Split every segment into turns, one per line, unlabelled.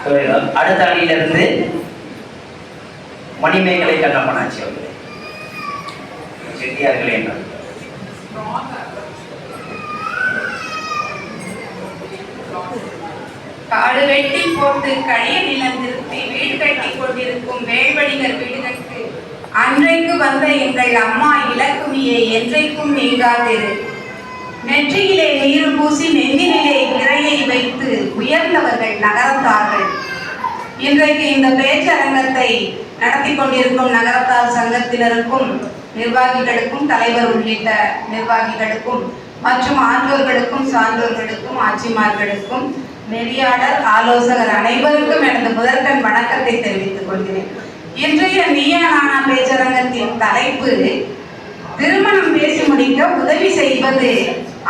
அடுத்த அணியிலிருந்து மணிமேகலை கண்ணப்பனாட்சி அவர்களே. செட்டியார்களே என்ன
காடு வெட்டி போட்டு கழிய நிலம் திருத்தி வீடு கட்டி கொண்டிருக்கும் வேள்வழிகர் வீடுகளுக்கு அன்றைக்கு வந்த எங்கள் அம்மா இலக்குமியை என்றைக்கும் நீங்காதிரு. நெற்றியிலே நீர் பூசி நெஞ்சினிலே இறையை வைத்து உயர்ந்தவர்கள் நகரத்தார்கள். இன்றைக்கு இந்த பேச்சரங்கத்தை நடத்தி கொண்டிருக்கும் நகரத்தார் சங்கத்தினருக்கும் நிர்வாகிகளுக்கும் தலைவர் உள்ளிட்ட நிர்வாகிகளுக்கும் மற்றும் ஆற்றோர்களுக்கும் சான்றோர்களுக்கும் ஆட்சிமார்களுக்கும் நெறியாளர் ஆலோசகர் அனைவருக்கும் எனது முதற்கண் வணக்கத்தை தெரிவித்துக் கொள்கிறேன். இன்றைய நீயா நானா பேச்சரங்கத்தின் தலைப்பு திருமணம் பேசி முடிக்க உதவி செய்வது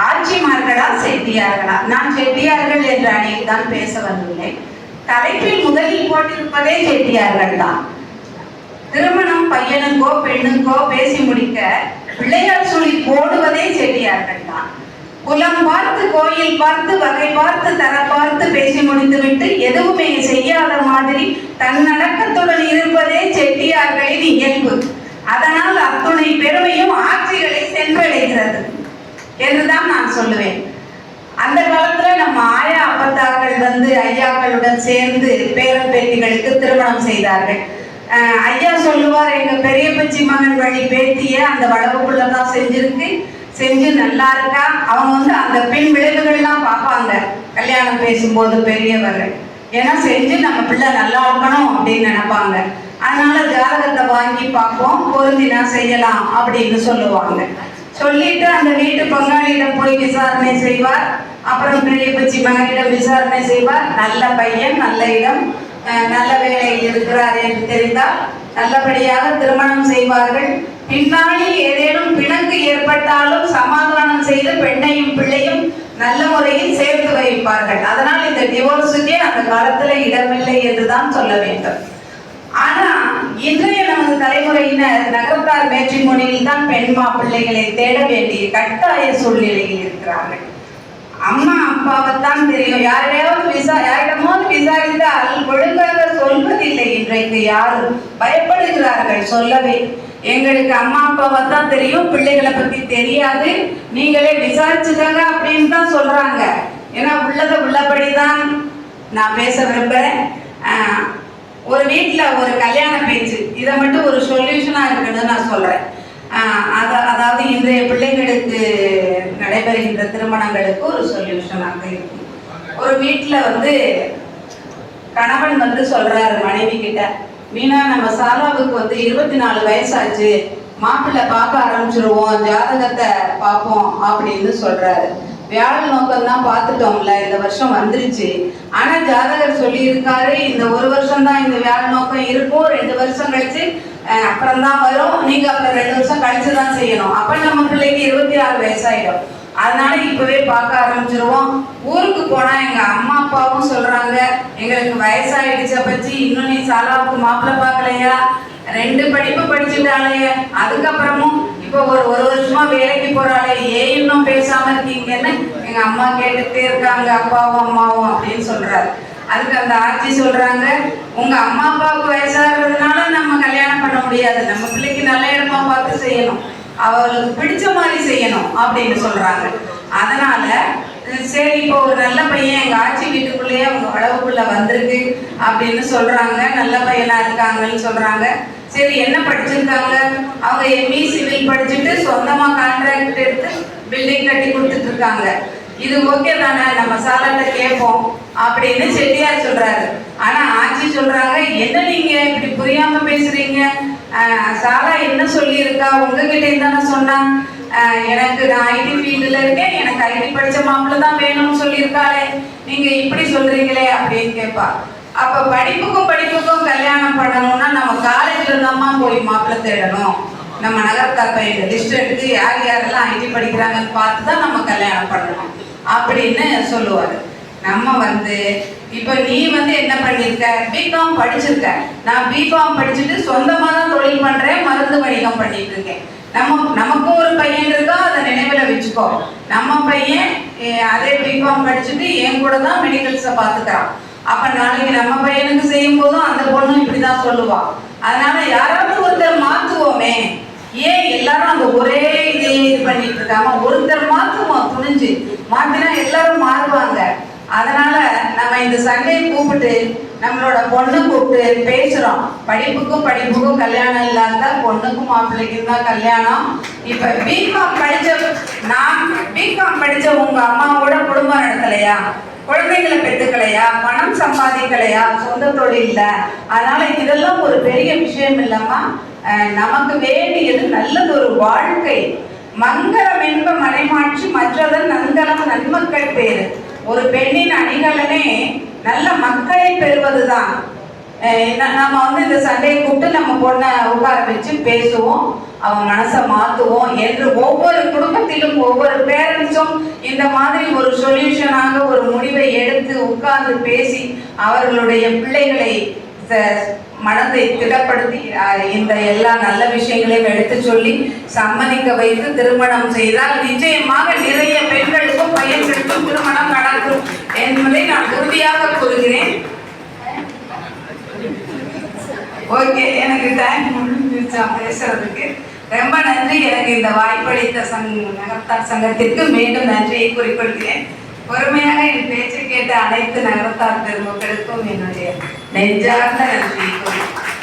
ஆட்சிமார்களா செட்டியார்களா? நான் செட்டியார்கள் என்ற அணியில் தான் பேச வந்துள்ளேன். தலைப்பில் முதலில் போட்டிருப்பதே செட்டியார்கள் தான். திருமணம் பையனுக்கோ பெண்ணுக்கோ பேசி முடிக்க பிள்ளையார் சொல்லி போடுவதே செட்டியார்கள் தான். குலம் பார்த்து கோயில் பார்த்து வகை பார்த்து தர பார்த்து பேசி முடித்துவிட்டு எதுவுமே செய்யாத மாதிரி தன்னடக்கத்துடன் இருப்பதே செட்டியார்களின் இயல்பு. அதனால் அத்துணை பெருமையும் ஆட்சிகளை சென்றடைகிறது என்றுதான் நான் சொல்லுவேன். அந்த காலத்துல நம்ம ஆயா அப்பத்தாக்கள் வந்து ஐயாக்களுடன் சேர்ந்து பேரன் பேத்திகளுக்கு திருமணம் செய்தார்கள். ஐயா சொல்லுவார், எங்க பெரிய பச்சி மகன் வழி பேத்திய அந்த வடவுக்குள்ளதான் செஞ்சு நல்லா இருக்கா. அவங்க வந்து அந்த பின் விளைவுகள்லாம் பார்ப்பாங்க கல்யாணம் பேசும்போது பெரியவர்கள். ஏன்னா செஞ்சு நம்ம பிள்ளை நல்லா இருக்கணும் அப்படின்னு நினைப்பாங்க. அதனால ஜாதகத்தை வாங்கி பார்ப்போம், பொருந்தினா செய்யலாம் அப்படின்னு சொல்லுவாங்க. சொல்லிட்டு அந்த வீட்டு பங்காளியிடம் போய் விசாரணை செய்வார். அப்புறம் பெரிய பச்சி மகனிடம் விசாரணை செய்வார். நல்ல பையன், நல்ல இடம், நல்ல வேலையில் இருக்கிறார் என்று தெரிந்தால் நல்லபடியாக திருமணம் செய்வார்கள். பின்னாளில் ஏதேனும் பிணக்கு ஏற்பட்டாலும் சமாதானம் செய்து பெண்ணையும் பிள்ளையும் நல்ல முறையில் சேர்த்து வைப்பார்கள். அதனால் இந்த டிவோர்ஸுக்கே அந்த காலத்துல இடமில்லை என்றுதான் சொல்ல வேண்டும். ஆனா இன்றைய நமது தலைமுறையினர் நகரத்தார் மேட்ரிமோனியில் தான் பெண் மாப்பிள்ளைகளை தேட வேண்டிய கட்டாய சூழ்நிலையில் இருக்கிறார்கள். அம்மா அப்பாவைத்தான் தெரியும். யாரிடமோது விசாரித்தால் ஒழுங்காக சொல்வதில்லை. இன்றைக்கு யாரும் பயப்படுகிறார்கள் சொல்லவே. எங்களுக்கு அம்மா அப்பாவை தான் தெரியும், பிள்ளைகளை பத்தி தெரியாது, நீங்களே விசாரிச்சுக்கங்க அப்படின்னு தான் சொல்றாங்க. ஏன்னா உள்ளதை உள்ளபடிதான் நான் பேச விரும்புறேன். ஒரு வீட்டில் ஒரு கல்யாண பேச்சு, இதை மட்டும் ஒரு சொல்யூஷனா இருக்குன்னு நான் சொல்றேன். அதாவது இன்றைய பிள்ளைகளுக்கு நடைபெறுகின்ற திருமணங்களுக்கு ஒரு சொல்யூஷனாக இருக்கும். ஒரு வீட்டில் வந்து கணவன் வந்து சொல்றாரு மனைவி கிட்ட, மீனா நம்ம சாலாவுக்கு வந்து 24 வயசாச்சு, மாப்பிள்ளை பார்க்க ஆரம்பிச்சிருவோம், ஜாதகத்தை பார்ப்போம் அப்படின்னு சொல்றாரு. வியாழ நோக்கம் தான் பார்த்துட்டோம்ல, இந்த வருஷம் வந்துருச்சு. ஆனா ஜாதகர் சொல்லி இருக்காரு, இந்த ஒரு வருஷம் தான் இந்த வியாழ நோக்கம் இருக்கும், 2 வருஷம் கழிச்சு அப்புறம் தான் வரும், நீங்க அப்புறம் 2 வருஷம் கழிச்சுதான் செய்யணும். அப்ப நம்ம பிள்ளைக்கு 26 வயசாயிடும். அதனால இப்பவே பார்க்க ஆரம்பிச்சிருவோம். ஊருக்கு போனா எங்க அம்மா அப்பாவும் சொல்றாங்க, எங்களுக்கு வயசாயிடுச்ச பச்சி, இன்னும் நீ சாலாவுக்கு மாப்பிள்ளை பார்க்கலையா, 2 படிப்பு படிச்சுட்டாலே, அதுக்கப்புறமும் இப்போ ஒரு வருஷமா வேலைக்கு போறாளே, ஏன் இன்னும் பேசாம இருக்கீங்கன்னு எங்க அம்மா கேட்டுட்டே இருக்காங்க, அப்பாவும் அம்மாவும் அப்படின்னு சொல்றாரு. அதுக்கு அந்த ஆட்சி சொல்றாங்க, உங்க அம்மா அப்பாவுக்கு வயசாகிறதுனால நம்ம கல்யாணம் பண்ண முடியாது, நம்ம பிள்ளைக்கு நல்ல இடமா பார்த்து செய்யணும், அவர்களுக்கு பிடிச்ச மாதிரி செய்யணும் அப்படின்னு சொல்றாங்க. அதனால சரி, இப்போ ஒரு நல்ல பையன் எங்க ஆட்சி வீட்டுக்குள்ளேயே அவங்க வளவுக்குள்ள வந்திருக்கு அப்படின்னு சொல்றாங்க, நல்ல பையனா இருக்காங்கன்னு சொல்றாங்க. சரி, என்ன படிச்சிருக்காங்க? அவங்க எம்இ சிவில் படிச்சுட்டு சொந்தமா கான்ட்ராக்ட் எடுத்து பில்டிங் கட்டி கொடுத்துட்டு இருக்காங்க. இது ஓகே தானே, நம்ம சாலாட்ட கேட்போம் அப்படின்னு செட்டியார் சொல்றாரு. ஆனா ஆட்சி சொல்றாங்க, என்ன நீங்க இப்படி புரியாம பேசுறீங்க, சாலா என்ன சொல்லியிருக்கா, உங்ககிட்ட தானே சொன்னா, எனக்கு நான் ஐடி ஃபீல்டுல இருக்கேன், எனக்கு ஐடி படிச்ச மாப்பிள்ள தான் வேணும்னு சொல்லியிருக்காளே, நீங்க இப்படி சொல்றீங்களே அப்படின்னு கேட்பா. அப்ப படிப்புக்கும் கல்யாணம் பண்ணணும்னா நம்ம காலேஜ்ல தான்மா போய் மாப்பிள்ள தேடணும். நம்ம நகரத்தார் பையன் லிஸ்ட் எடுத்து யார் யாரெல்லாம் ஐடி படிக்கிறாங்கன்னு பார்த்து தான் நம்ம கல்யாணம் பண்ணணும் அப்படின்னு சொல்லுவாரு. நம்ம வந்து இப்ப நீ வந்து என்ன பண்ணிருக்க, பிகாம் படிச்சிருக்க, நான் பிகாம் படிச்சுட்டு சொந்தமா தான் தொழில் பண்றேன், மருந்து வணிகம் பண்ணிட்டு இருக்கேன். நமக்கும் ஒரு பையன் இருக்கா, அதை நினைவுல வச்சுக்கோ. நம்ம பையன் அதே பிகாம் படிச்சுட்டு என் கூட தான் மெடிக்கல்ஸை பார்த்துக்கிறான். அப்ப நாளைக்கு நம்ம பையனுக்கு செய்யும் போதும் அந்த பொண்ணும் இப்படிதான் சொல்லுவா. அதனால யாராவது ஒருத்தர் மாத்துவோமே. ஏன் எல்லாரும் அந்த ஒரே இதையே இது பண்ணிட்டு இருக்காம ஒருத்தர் மாத்துவோம், துணிஞ்சு மாத்தினா எல்லாரும் மாறுவாங்க. அதனால நம்ம இந்த சண்டையை கூப்பிட்டு நம்மளோட பொண்ணு கூப்பிட்டு பேசுறோம். படிப்புக்கும் கல்யாணம் இல்லாத பொண்ணுக்கும் மாப்பிள்ளைக்கும் தான் கல்யாணம். இப்ப பிகாம் படிச்ச உங்க அம்மாவோட குடும்பம் நடத்தலையா, குழந்தைகளை பெற்றுக்கலையா, பணம் சம்பாதிக்கலையா, சொந்த தொழில். அதனால இதெல்லாம் ஒரு பெரிய விஷயம் இல்லம்மா. நமக்கு வேண்டியது நல்லது ஒரு வாழ்க்கை. மங்களம் என்ப மனைமாட்சி மற்றதன் நன்கலம் நன்மக்கள் பேரு. ஒரு பெண்ணின் அணிகலனே நல்ல மக்களை பெறுவதுதான். நம்ம இந்த சண்டையை கூப்பிட்டு நம்ம பொண்ணை உட்கார வச்சு பேசுவோம், அவன் மனசை மாத்துவோம் என்று ஒவ்வொரு குடும்பத்திலும் ஒவ்வொரு பேரண்ட்ஸும் இந்த மாதிரி ஒரு சொல்யூஷனாக ஒரு முடிவை எடுத்து உட்கார்ந்து பேசி அவர்களுடைய பிள்ளைகளை மனதை திடப்படுத்தி இந்த எல்லா நல்ல விஷயங்களையும் எடுத்து சொல்லி சம்மதிக்க வைத்து திருமணம் செய்தால் நிச்சயமாக நிறைய பெண்களுக்கும் பையன்களுக்கும் திருமணம் நடக்கும் என்பதை நான் உறுதியாக கூறுகிறேன். ஓகே, எனக்கு டைம் முடிஞ்சிருச்சா பேசுறதுக்கு. ரொம்ப நன்றி. எனக்கு இந்த வாய்ப்பளித்த நகரத்தார் சங்கத்திற்கு மீண்டும் நன்றியை குறிப்பிடுகிறேன். பொறுமையாக என் பேச்சை கேட்ட அனைத்து நகரத்தார் பெருமக்களுக்கும் என்னுடைய நெஞ்சார்ந்த நன்றியை கூறுகிறேன்.